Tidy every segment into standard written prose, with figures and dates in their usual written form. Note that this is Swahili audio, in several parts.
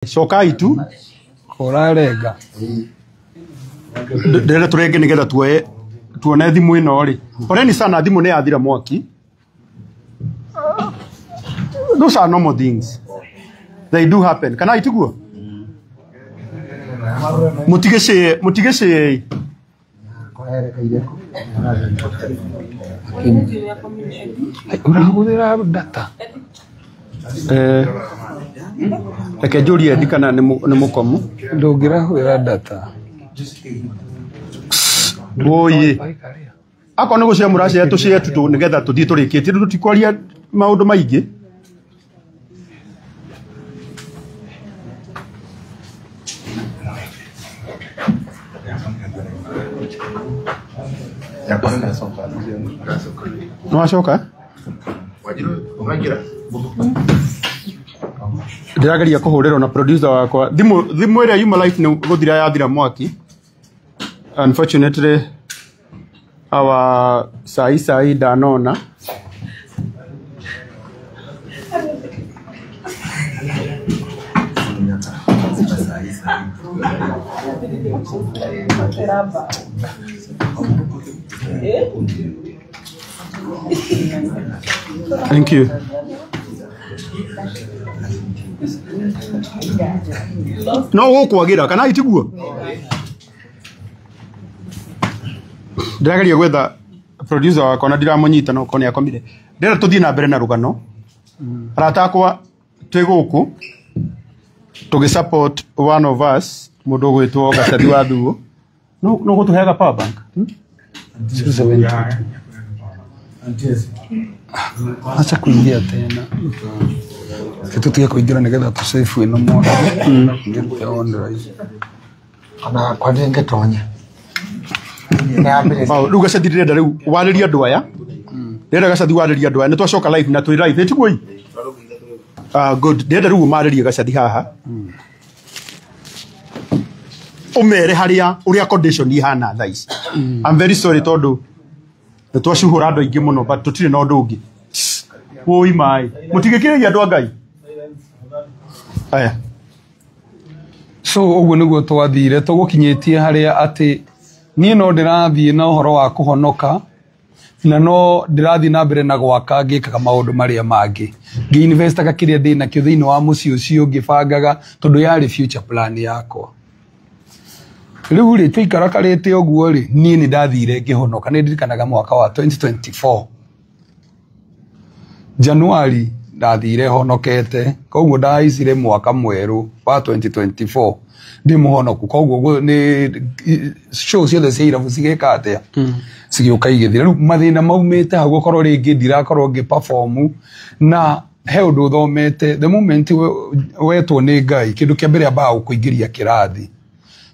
Cokai tu kurarenga ndĩrenda tũrenge nĩgetha tuone thimũ ĩno rĩ. Poleni sana, thimũ nĩ yathira mwaki. Those are normal things. They do happen. Kana itiguo? Mutigece urahũthĩra data reke njũrie ndi kana nĩ mũkomu. ndũngĩrahũthĩra data Oye. Ako nĩ gũcia mũracia tũcie tu nĩgetha tũthiĩ tũrĩkĩtie tũtikwaria maũndũ maingĩ. Nĩwacoka? Ndĩrageria kũhũrĩrwo na producer wakwa. Thimũ ĩrĩa yuma live nĩ gũthira yathira mwaki. Unfortunately, our sai danona. Thank you. No gũkwagira kana itiguo? Ndĩrageria gwetha producer wakwa na ndiramũnyita no kone akomire. Ndĩrenda tũthiĩ na mbere na rũgano. Arata akwa twĩ gũkũ tũgĩ-support one of us, mũndũ ũgwĩtwo Gacathi wa Thuo. No gũtũheaga power bank. acha kuingia tena tutige kuingira nĩgetha tũsave ĩno mono ngĩrute online kana kwa ndenge tonya rĩu Gacathi ndĩrenda rĩu warĩria andũ aya. Ndĩrenda Gacathi warĩria andũ aya nĩ twacoka live na twĩ live ĩtiguo. Good. Ndĩrenda rĩu marĩria Gacathi haha umere haria uria condition ihana thaa ici. I'm very sorry tondũ nĩ twacuhũra andũ aingĩ mũno but tũtirĩ na ũndũ ũngĩ. Woi mai mũtigĩkĩrĩria andũ a Ngai aya. So ũguo nĩguo twathire tũgũkinyĩtie harĩa atĩ niĩ no ndĩrathiĩ na ũhoro wa kũhonoka na no ndĩrathiĩ na mbere na gwaka ngĩkaga maũndũ marĩa mangĩ ngĩinvestaga kĩrĩa ndĩ nakĩo thĩinĩ wa mũciĩ ũcio ngĩbangaga tondũ yarĩ future plan yakwa. Rĩu rĩ tũikarakarĩte ũguo rĩ niĩ nĩ ndathire ngĩhonoka. Nĩ ndirikanaga mwaka wa 2024 Januari ndathire honokete, koguo ndahaicire mwaka mwerũ wa 2024 ndĩ mũhonoku. Koguo nĩ show ciothe cia irabu cigĩka atĩa cigĩũka igĩthira. Rĩu mathĩna maumĩte hau gũkorwo rĩngĩ ndirakorwo ngĩ-perform na he ũndũ ũthomete the moment wetwo nĩ Ngai kĩndũ kĩa mbere ambaga gũkũingĩria kĩrathi.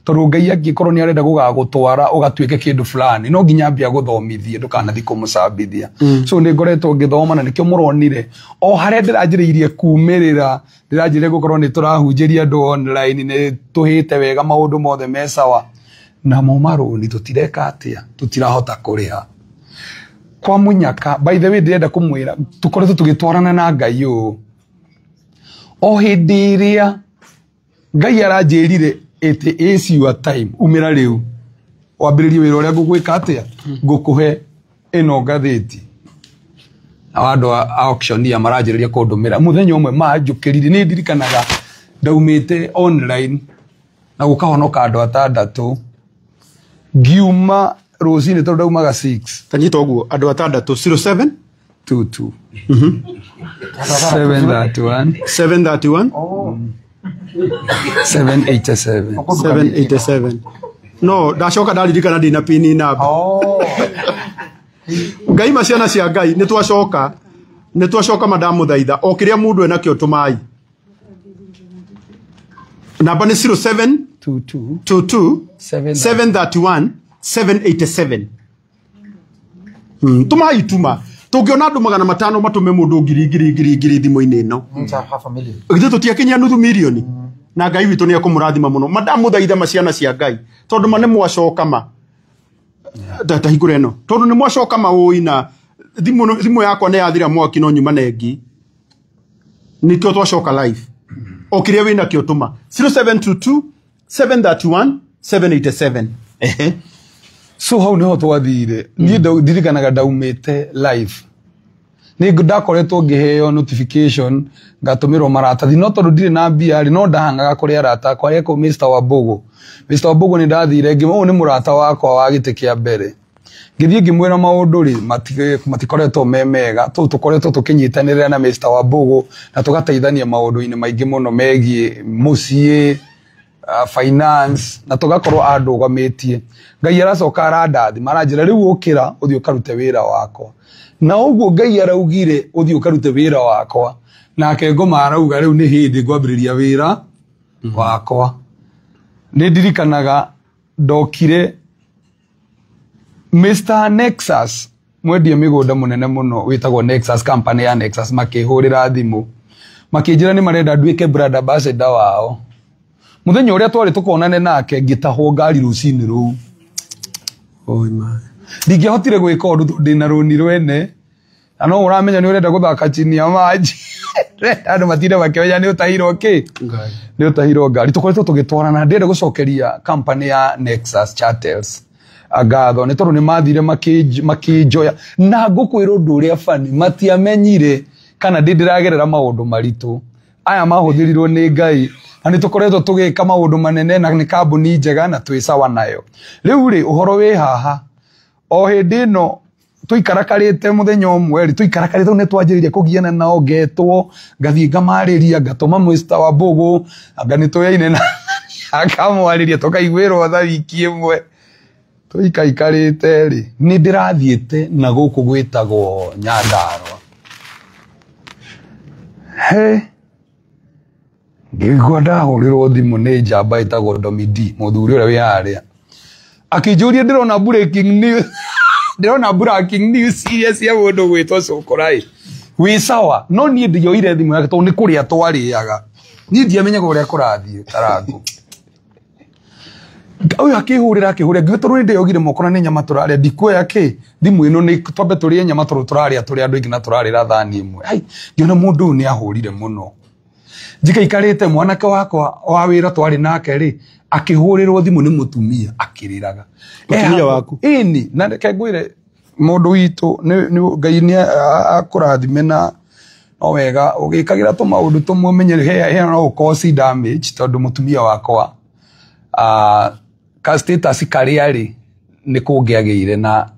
Tondũ Ngai angĩkorwo nĩ arenda gũgagũtwara ũgatuĩke kĩndũ fulani no nginya ambia gũthomithia ndũkanathiĩ kũmũcambithia. So nĩ ngoretwo ngĩthoma na nĩkĩo mũronire o harĩa ndĩranjĩrĩirie kumĩrĩra ndĩranjĩrĩire gũkorwo nĩ tũrahunjĩria andũ online nĩ tũhĩte wega maũndũ mothe me sawa na momarũni tũtireka atĩa tũtirahota kũrĩha kwa mũnyaka. By the way ndĩrenda kũmwĩra tũkoretwo tũgĩtwarana na Ngai ũũ o hĩndĩ ĩrĩa Ngai aranjĩrire it is your time umira riu wambĩrĩrie wĩra ũrĩa ngũgwĩka atĩa ngũkũhe ĩno ngathĩti na andũ a auctioneer maranjĩrĩria kũndũmĩra mũthenya ũmwe manjũkĩrire. Nĩ ndirikanaga ndaumĩte online na gũkahonoka andũ 6 ngiuma rũcinĩ tondũ ndaumaga 6 tanyita ũguo andũ 6 07 22 731 731 787 no ndacoka ndaririkana ndina pini namba. Ngai maciana cia Ngai nĩ twacoka madamu thaitha o kĩrĩa mũndũ enakĩo tũmai. Namba nĩ 07 22 731 787. Tumai tuma tũngĩona andũ 500 matũme mũndũ ngiri thimũ-inĩ ĩno githĩ tũtiakinyia nuthu mirioni na Ngai witũ nĩ akũmũrathima mũno. Madamu thaitha maciana cia Ngai tondũ nĩ mwacoka hingũra ĩno tondũ nĩ mwacoka ũĩ na thimũ yakwa nĩ yathira mwaki no nyuma nengi. Nikio twacoka live okiria wina kio tuma 0722 731 787 so hau niho twathire ni ndirikanaga ndaumite live ni ndakoretwo ngiheo notification ngatumirwo maratathi no tondu ndire na mbia ri no ndahangaga kuri arata kwa yeko Mr. Wabugu ni ndathire ngimo ni murata wakwa wa gite kia mbere ngithie ngimwira maundu ri matikoretwo memega tukoretwo tukinyitanirira na Mr. Wabugu na tugateithania maundu-ini maingi muno megie mucie finance na tugakorwo andugametie Ngai aracoka arandathi maranjira riu ukira uthio karute wira wakwa na uguo Ngai araugire uthio karute wira wakwa nake ngoma arauga riu ni hindi ngwambiriria wira wakwa ni ndirikanaga ndokire Mr. Nexus mwendie migunda munene muno witagwo Nexus company ya Nexus makihurira thimu makinjira ni marenda nduike brother ambassador wao muthenya uria twari tukonane nake ngitahwo ngari rucini ru ndingihotire gwika undu ndina runi rwene ano uramenya ni urenda guthaka chini ya maji andu matire bakioya ni utahiro ni utahiro ngari tukoretwo tugitwarana ndende gucokeria company ya Nexus Chattels agatho ni tondu ni mathire makijoya na ngukwira undu uria fani matiamenyire kana ndiragerera maundu maritu aya mahuthirirwo ni Ngai na ni tukoretwo tugika maundu manene na ni kambuni njega na twi sawa nayo riu ri uhoro wi haha o hindi no tuikarakarite muthenya umwe ri tuikarakarite ne twanjiriria kugiana nao ngetwo ngathie ngamariria ngatuma Mr. Wabugu ngani tuyaine na akamwariria tukaigwirwo tha wiki imwe tuikaikarite ri ni ndirathiete na guku gwitagwo Nyandarua ngigwa ndahurirwo thimu ni njamba itagwo Domidi muthuri uria wi haria akinjuria ndirona breaking news serious ya mundu gwitwo Cokorai wi sawa no ni ndioire thimu yake tondu ni kuria twariaga ni ndiamenyaga uria kurathie tarangu uyu akihurira ngitoro ndi yogire mokona ni nyama turaria ndikuoya thimu ino ni twambe turie nyama turaria turi andu ingi na turarira thani imwe ai ngiona mundu ni ahurire muno njikaikarite mwanake wakwa wa wira twari nake ri akihurirwo thimu ni mutumia akiriraga mutumia waku ini na kegwire mundu witu ni Ngai ni akurathime na no wega ugikagira tu maundu tumwe menye he no cause damage tondu mutumia wakwa ka status karia ri ni kungiagire na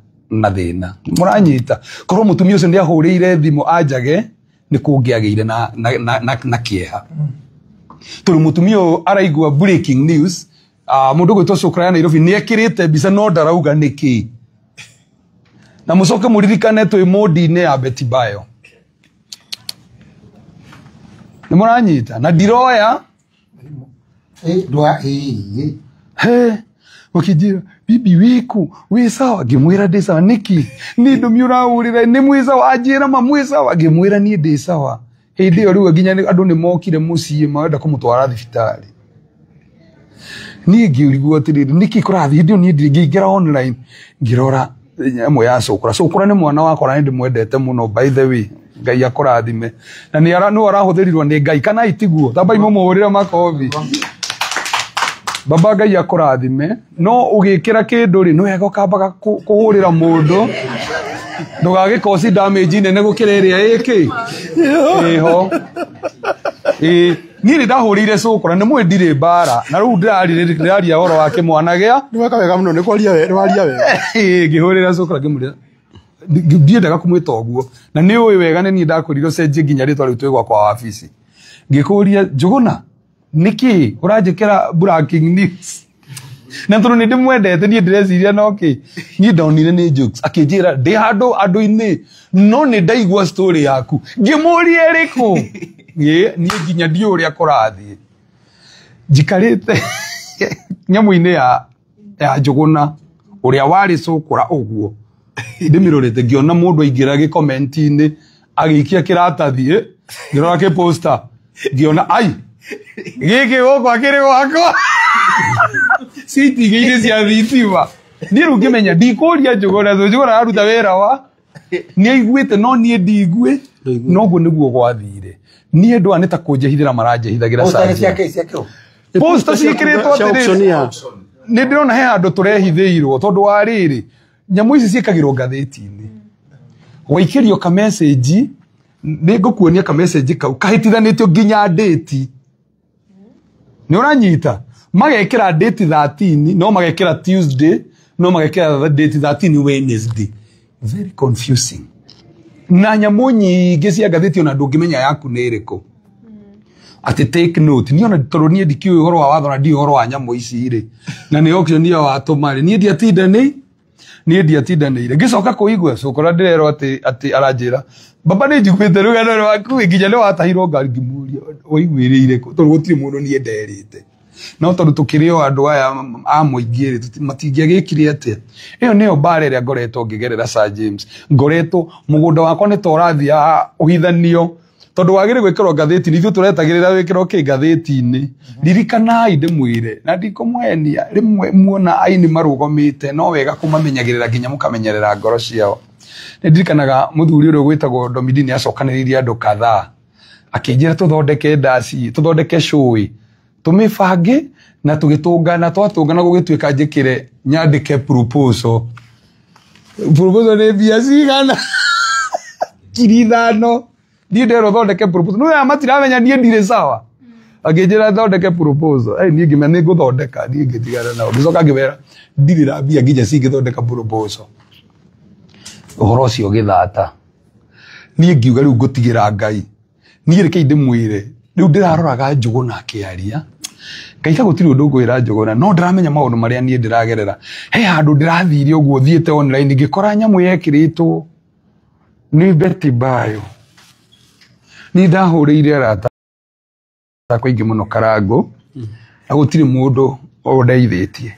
thina muranyita korwo mutumia ucio ndi ahurire thimu anjage ni kungiagire na kieha turu mutumia araigua breaking news mundu gwitwo Cokorai Nairobi ni ekirite bica no ndarauga niki na mucoke muririkane twi modi-ini ya Betty Bayo ni muranyita na ndiroya ukijira bibi wiku wi sawa ngimwira ndi sawa niki ni ndumi uraurira ni mwiza wajira mamwisa wagimwira ni ndi sawa hindi yo riu nginya andu ni mokire mucii mawenda kumutwara thibitari ni ngirigwo atiriri niki kurathi ndio ni ngingira online ngirora amwe ya Cokora ni mwana wakwa na ndi mwendete muno by the way Ngai akurathime na ni arahuthirirwo ni Ngai kana itiguo tamba imumuhurira makobi baba Ngai akurathime no ugikira kindu ri no wega ukambaga kuhurira mundu ndugage cause damage nene gukira iria iki iho ni ndahurire Cokora ni mwendire bara na riu ndiraria horo wake mwanagea ni weka wega muno ni kwaria wega ngihurira Cokora ngimurira ndiendaga kumwita uguo na ni uyu wega ni ndakuriro cenjie nginya ritwa riu twigwa kwa wabici ngikuria Njuguna niki uranjikira breaking news na tondu ni ndimwendete ni ndireciria no ni ndonire ni jokes akinjira ndi handu andu-ini no ni ndaigua story yaku ngimuria riku ni nginya ndi uria kurathie njikarite nyamu-ini ya Njuguna uria wari Cokora uguo ndimirorete ngiona mundu aingira gicomment-ini agikia kiratathi ngirora ki poster ngiona ai giki goko akiri gwakwa citigire cia thitima ni riu ngimenya ndikuria Njuguna aruta wira wa ni aiguite no ni ndigwe no guo niguo gwathire ni endu anita kunjehithira marajehithagira posta cikiritwo atiri ni ndirona he andu turehithirwo tondu wa riri nyamu ici ciikagirwo ngatheti-ini waikirio ka message ni ngukuonia ka message kau kahitithanitio nginya date ni uranyita magekira date 13 no magekira Tuesday no magekira date 13 Wednesday very confusing na nyamu nyingi cia ngatheti ona ndungimenya yaku ni iriku ati take note ni ona tondu nie ndikiu uhoro wa watho na ndi uhoro wa nyamu ici ri na ni auction ya watumari nie ndiatindanire ngicoka kuigua cukura ndirero ati aranjira baba ni njiguite rugano rwaku nginya ni watahirwo ngari ngimuria waiguirire ku tondu gutiri mundu nie nderite no tondu tukirio andu aya a muingiri matingiagikire atia iyo niyo bare ria ngoretwo ngigerera Sir James ngoretwo mugunda wakwa ni torathia uhithanio tondu wagire gwikirwo ngatheti ni ithu turetagirira wikirwo ki ngatheti-ini ririkanai ndimwire na ndikumwenia rimwe muona aini marugomite no wega kumamenyagirira nginya mukamenyerera ngoro ciao ni ndirikanaga muthuri urio gwitagwo Domidini acokaniririe andu kadhaa akinjira tuthondeke ndasi tuthondeke showi tumifange na tugitungana twatungana gugituika njikire nyandike proposal ni bia cigana ngiri 5 ni ndero thondeke proposal no matiramenya nie ndire sawa akinjira thondeke proposal ni ngimenya nguthondeka ni ngitigana nao ngicoka ngibera ndirira bia nginya cingithondeka proposal uhoro ucio githata ni ngiuga riu ngutigira Ngai ni reke ndimwire riu ndiraroraga Njuguna akiaria Ngai gutiri undu ngwira Njuguna no ndiramenya maundu maria nie ndiragerera he handu ndirathire uguo thiete online ngikora nyamu yekiritwo ni Betty Bayo ni ndahurire arata kuingi muno Karangu na gutiri mundu o ndeithitie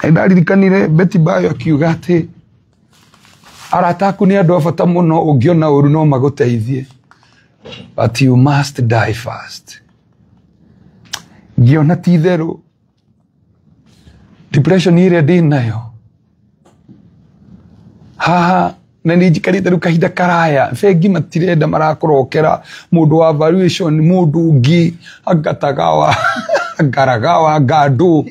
ndaririkanire Betty Bayo akiuga ati arata aku ni andu abata muno ungiona uru no maguteithie but you must die first ngiona ti theru depression iria ndinayo haha na ni njikarite riu kahinda karaya bengi matirenda marakurokera mundu wa valuation mundu ungi agatagawa garagawa gadu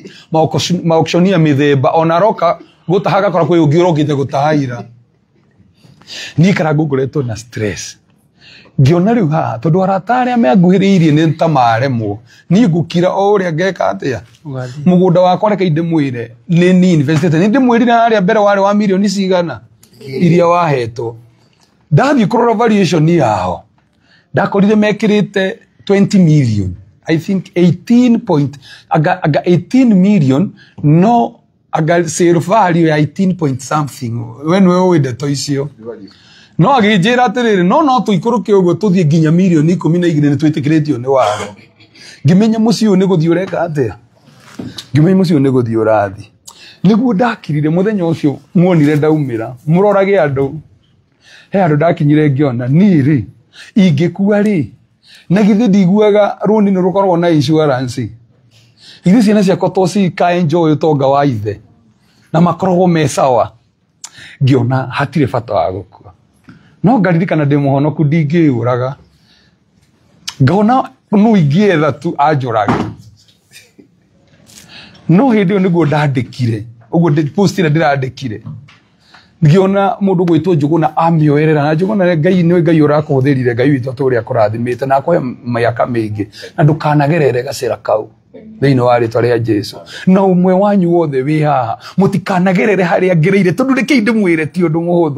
maauctionia mithemba ona roka gutahaga kora kwi ungi urogite gutahaira ni Karangu ngoretwo na stress ngiona riu haha tondu arata aria meanguhiriirie ni ntamaremwo ni ngukira o uria ngeka atia mugunda wakwa reke ndimwire ni invested ni ndimwirire aria mbere wari wa milioni cigana iria wahetwo ndathi kurora valuation yao ndakorire mekirite 20 million I think 18 million no aga sale value ya 18 point something when we wende to icio no aginjira atiriri no tuikuruke uguo tuthie nginya milioni 12 ni twitikiritio ni waro ngimenya muci uyu ni guthii ureka atia ngimenya muci uyu ni guthii urathi niguo ndakirire muthenya ucio muonire ndaumira murorage andu he andu ndakinyire ngiona niri ingikua ri na githi ndiguaga runi ni rukorwo na insurance ithi ciana ciakwa toci ka enjoy utonga wa ithe na makoragwo me sawa ngiona hatire bata wa gukua no ngaririkana ndi muhonoku ndingiuraga ngona no ingietha tu anjurage no hindi niguo ndandikire uguo post ira ndirandikire ngiona mundu gwitwo Njuguna amioerera na Njuguna Ngai ni Ngai urakuthirire Ngai witu turia kurathimite na akwe mayaka mingi na ndukanagerere gacira kau thiini wa ritwa ria Jesu na umwe wanyu wothe wi haha mutikanagerere haria ngereire tondu reke ndimwire ti undu muhuthu